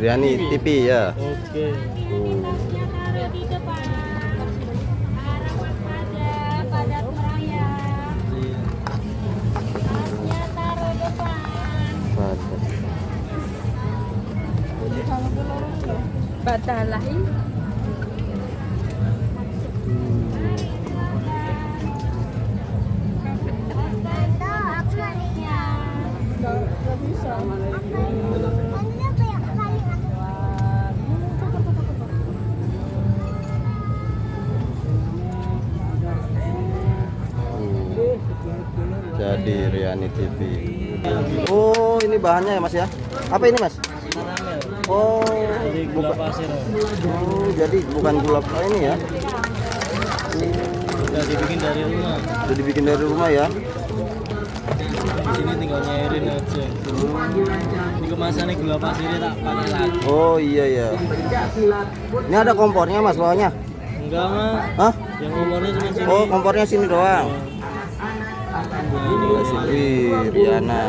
Riani TV ya. Oke. Batalah ini. Jadi Riani TV. Oh, ini bahannya ya Mas ya? Apa ini Mas? Oh, Jadi gula pasir. oh, jadi bukan gula ini ya? Udah dibikin dari rumah. Udah dibikin dari rumah ya? Di sini tinggal nyairin aja. Ini kemasannya gula pasirnya tak pakai lagi. Oh iya ya. Ini ada kompornya Mas bawahnya? Enggak mas. Hah? Yang kompornya cuma sini. Oh, kompornya sini doang. Wih, Riana,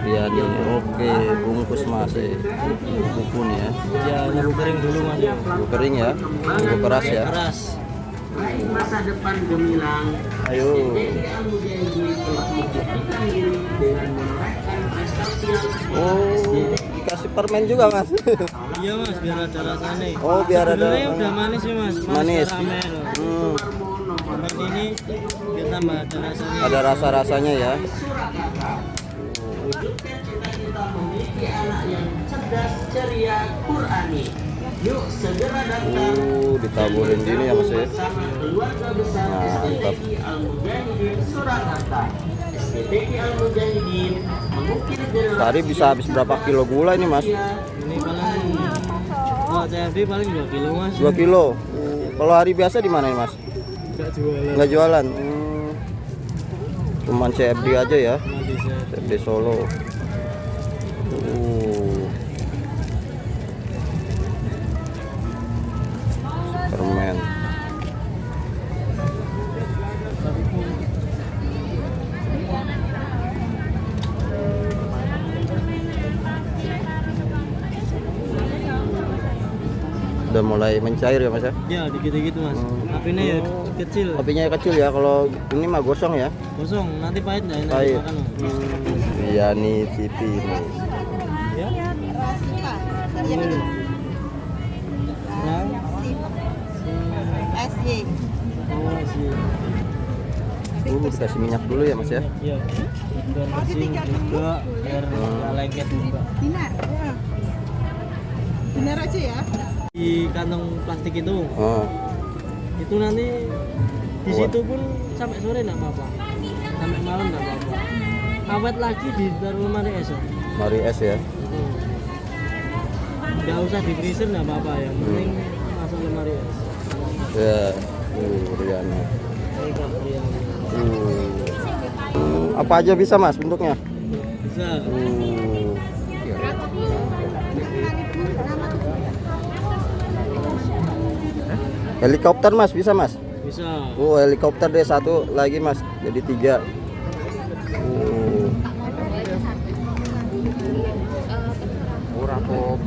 Riani, oke, bungkus Mas, buku nih ya. Ya nunggu kering dulu mas. Buku kering ya, buku keras ya. Keras. Masa depan gemilang. Ayo. Oh, kasih permen juga Mas. Iya mas, biar ada rasanya. Oh, biar ada. Sebenarnya udah manis ya mas. Manis. Karamel. Seperti ini biar tambah ada rasanya. Ada rasa-rasanya ya. Cerdas, ceria, Qurani. Yuk segera datang. Ditaburin gini ya Mas ya. Bersama keluarga besar Mantap. STTI Al-Mujahidin Surakarta. STTI Al-Mujahidin mengukir generasi. Sehari bisa habis berapa kilo gula ini Mas? Ini paling kalau CFD paling 2 kilo mas. 2 kilo. Kalau hari biasa di mana ini Mas? Enggak jualan. Nggak jualan. Cuman CFD aja ya. Cuma bisa. CFD Solo. Permen. Udah mulai mencair ya Mas ya? Ya dikit-dikit mas. Apinya ya kecil. Apinya kecil ya, kalau ini mah gosong ya. Kosong, nanti pahit nggak enak Pahit. dimakan mas. Riani TV ini. Ya. Oh sih. Dikasih minyak dulu ya Mas ya. Iya. Biar bersih juga, biar nggak lengket juga. Benar aja ya. Di kantong plastik itu Oh, nanti di situ pun sampai sore nggak apa-apa, sampai malam nggak apa-apa. Awet lagi di taruh lemari es ya. mari es ya. Nggak usah di freezer nggak apa-apa, yang penting masuk lemari es. Ya, Riani. Apa aja bisa Mas bentuknya? Bisa. Helikopter Mas, bisa Mas? Bisa. Oh, helikopter deh satu lagi Mas, jadi 3. Murah kok.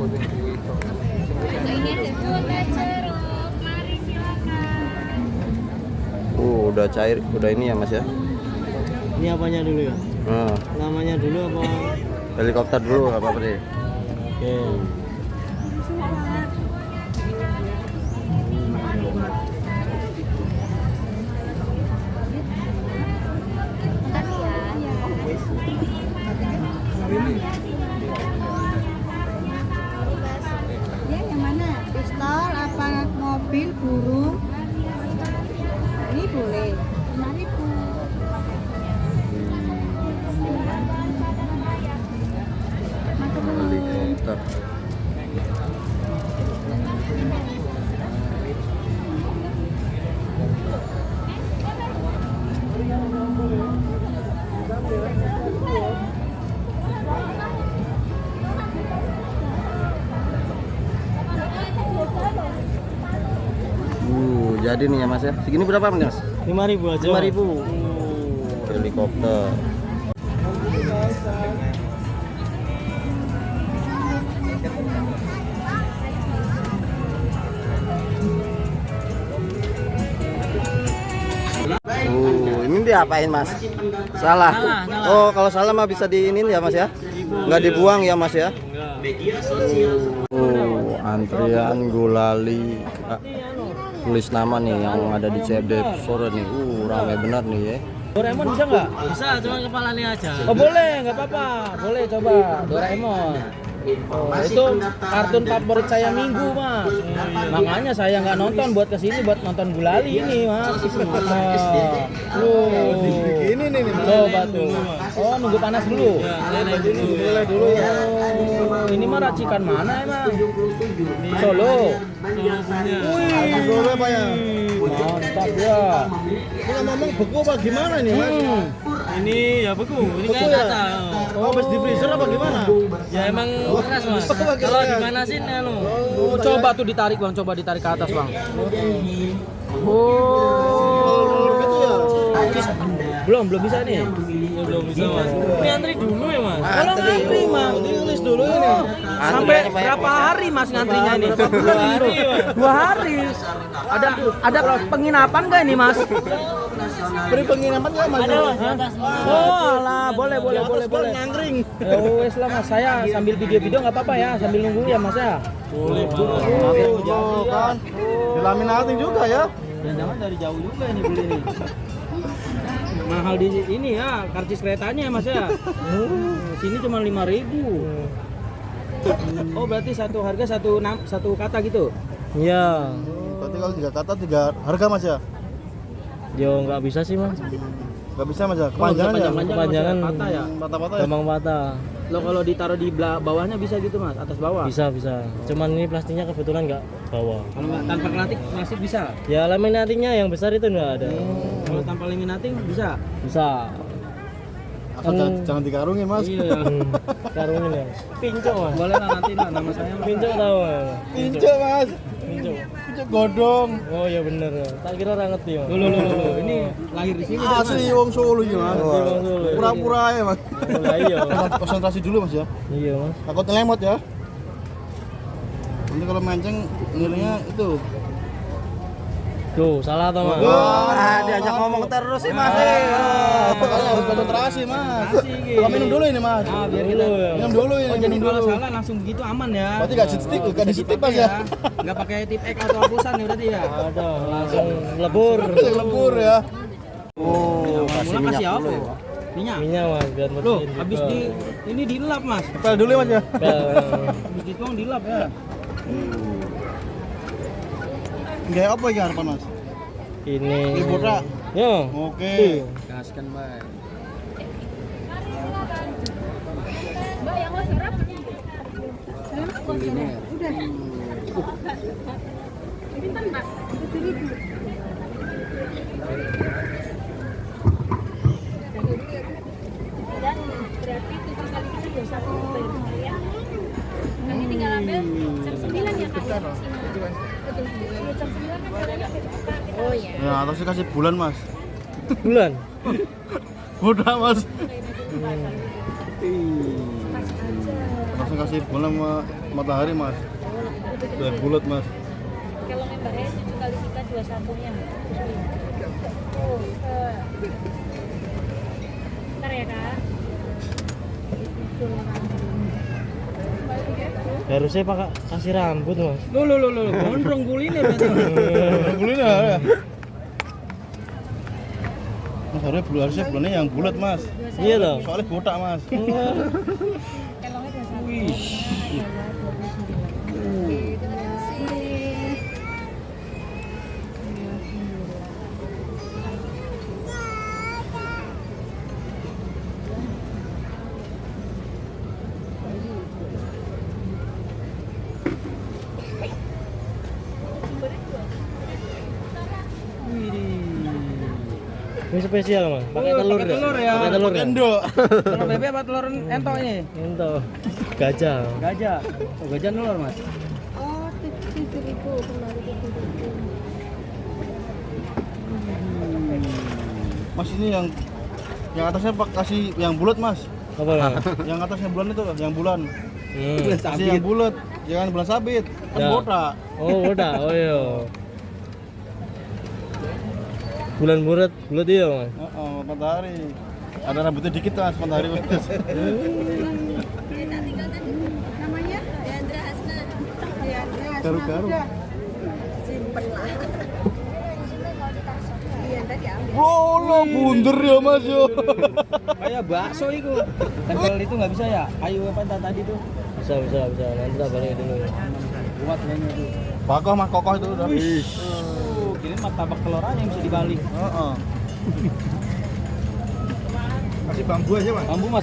Ini ada dua jeruk. Mari silakan. Udah cair, udah ini ya Mas ya. Ini apanya dulu ya? Nah, Namanya dulu apa? helikopter dulu nggak apa-apa deh. Oke. Ya, yang mana? Pistol apa mobil burung? Ini boleh. 5.000. Helikopter. Jadi nih ya Mas ya. Segini berapa Mas? 5.000 aja. 5.000. Helikopter. diapain mas? Salah. Salah. Oh kalau salah mah bisa diinin ya mas ya? Nggak dibuang ya mas ya? Enggak. Media sosial Oh antrian gulali. Tulis nama nih yang ada di CFD sore nih. Ramai benar nih ya. Doraemon bisa nggak? Bisa, cuma kepalanya aja. Oh boleh, nggak apa-apa. Boleh coba Doraemon. Oh, itu kartun favorit saya minggu mas. Makanya saya nggak nonton buat kesini buat nonton Gulali ini mas. Ini nih. Coba tuh. Oh nunggu panas dulu. Boleh dulu. Oh, ini mah racikan mana emang? Solo. punya. Solo apa ya? Mantap ya. Ini ngomong beku apa gimana nih mas? Ini ya beku, ini Beku kayak ya? kaca. Oh habis di freezer apa gimana? Ya emang keras mas. Kalau dimanasin anu. Oh, coba tuh ditarik bang, coba ditarik ke atas bang. Oh, gitu ya. Belum bisa nih. Ya, belum bisa mas. Ini antri dulu ya mas. Kalau ngantri mah, tulis dulu ini. Sampai berapa hari mas ngantrinya ini? 2 hari, Mas. 2 hari. Ada penginapan nggak ini mas? Beri penginapan nggak mas? Ada mas di atas. Oh alah, boleh. Ngangkring. Ya wes lah mas, saya sambil video-video nggak apa-apa ya, sambil nunggu ya mas ya. Boleh mas. Oh, kan. Dilaminating juga ya. Jangan dari jauh juga ini beli ini. Mahal di ini ya, karcis keretanya ya mas ya. Sini cuma 5.000. Oh berarti satu harga satu kata gitu? Iya. Berarti kalau 3 kata 3 harga mas ya? Yo nggak bisa sih mas. Gak bisa mas ya? Kepanjangan ya? Kepanjangan. Patah ya? Patah-patah ya? Gampang patah. Lo kalau ditaruh di bawahnya bisa gitu mas, atas bawah? Bisa. Cuman ini plastiknya kebetulan nggak bawa. Kalau nggak tanpa plastik bisa? Ya laminatingnya yang besar itu nggak ada. Kalau tanpa laminating bisa? Bisa. Asal jangan dikarungin mas. Iya. Karungin ya. Pincuk mas. Boleh lah nanti lah nama saya. Pincuk tahu mas. Pinjok mas. Pincuk. Pinjok godong. Oh ya bener. Tak kira orang ngerti mas. Loh. Ini lahir di sini. Asli wong Solo ini mas. Wong Solo, iya. Pura-pura ya mas. Lah iya. Konsentrasi dulu mas ya. Iya mas. Takut ngelemot ya. Nanti kalau mancing nilainya itu. Tuh salah tau mas. Wah diajak ngomong terus sih mas. Makanya harus konsentrasi mas. Kalau minum dulu ini mas. Ah, biar kita. Minum dulu ini. Oh jadi minum kalau dulu. salah langsung begitu aman ya? Berarti gak di-stick, gak di-stick mas ya? Nggak pakai tip X atau hapusan ya berarti ya? Ada langsung lebur. Lebur ya. Oh kasih Mulai minyak kasih apa? dulu ya. Minyak. Minyak mas biar Loh, bersihin. habis ini dilap mas. Pel dulu ya mas ya. Habis dituang dilap ya. Gak apa ya harapan mas? Ini. Ini botak. Yo. Oke. Gaskan baik. Mbak yang mau serap? Udah. Pinten Mbak? 7.000. Dan berarti 7 kali kita 21 bayar ya. Nanti tinggal ambil jam 9 ya Kak ya? Betul. Jam 9 kan caranya beda. Oh iya. Ya atasnya kasih bulan mas. Bulan. Botak mas. Pas aja. Atasnya kasih bulan sama matahari mas. Biar bulat mas. Kalau membernya 7 kali kita 21-nya. Oh, bentar ya Kak. Harusnya pakai kasih rambut mas. Loh, gondrong kuliner berarti. Bulan ya. Mas harusnya bulannya yang bulat mas. Iya toh. Soalnya botak mas. Kelongnya 21. Wih. Terima kasih. Ini spesial mas. Pakai telur pakai telur ya. Pakai telur ya. Endo. Telur bebek apa telur entok ini? Itu gajah. Gajah. Oh, gajah telur mas. Oh, 7.000 kembali ke 7.000. Mas ini yang atasnya kasih yang bulat mas. Apa mas? Yang atasnya bulan itu yang bulan. Hmm. Kasih yang bulat, jangan bulan sabit. Kan Ya. botak. Oh udah. Oh iya. Bulan bulat iya mas. Oh, matahari. Ada rambutnya dikit mas, matahari. Kita tinggal tadi namanya Deandra Hasna. Garu-garu. Simpen lah. Iya tadi ambil. Oh, lo bunder ya mas yo. Kayak bakso itu. Tempel itu nggak bisa ya? Kayu apa tadi tuh? Bisa. Nanti kita balik dulu ya. Kuat kayaknya tuh. Bakoh mah kokoh itu udah. Kira martabak telur aja yang bisa dibalik. Heeh. Kasih bambu aja mas. Bambu mas.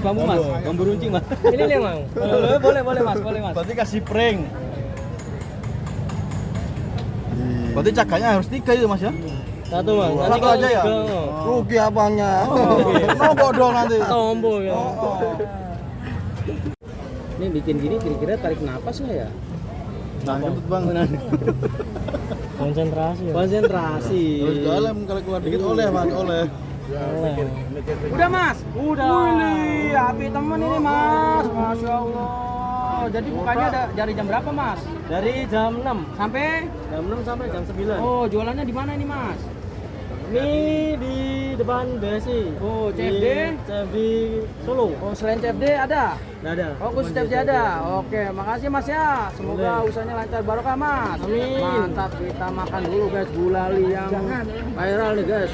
Bambu runcing mas. Ini nih Mang. Boleh mas. Berarti kasih pring. Berarti cagaknya harus 3 itu mas ya? Satu Mang. Nanti Satu kalau aja ya? tiga, Rugi abangnya. Nombok dong nanti. tombo ya. Ini bikin gini kira-kira tarik napas nggak ya? Nah, kentut bang. Konsentrasi ya. Konsentrasi. Terus dalam kalau keluar dikit oleh mas, oleh. Udah mas? Udah. Wih, api temen ini mas. Masya Allah. Jadi bukanya dari jam berapa mas? Dari jam 6 Sampai? jam 6 sampai jam 9. Oh, jualannya di mana ini mas? Ini di depan BSI. Oh, CFD? Di CFD Solo. Oh, selain CFD ada? Nggak ada. Oh, khusus CFD ada? Oke, makasih mas ya. Semoga usahanya lancar barokah mas. Amin. Mantap, kita makan dulu guys gulali yang viral nih guys.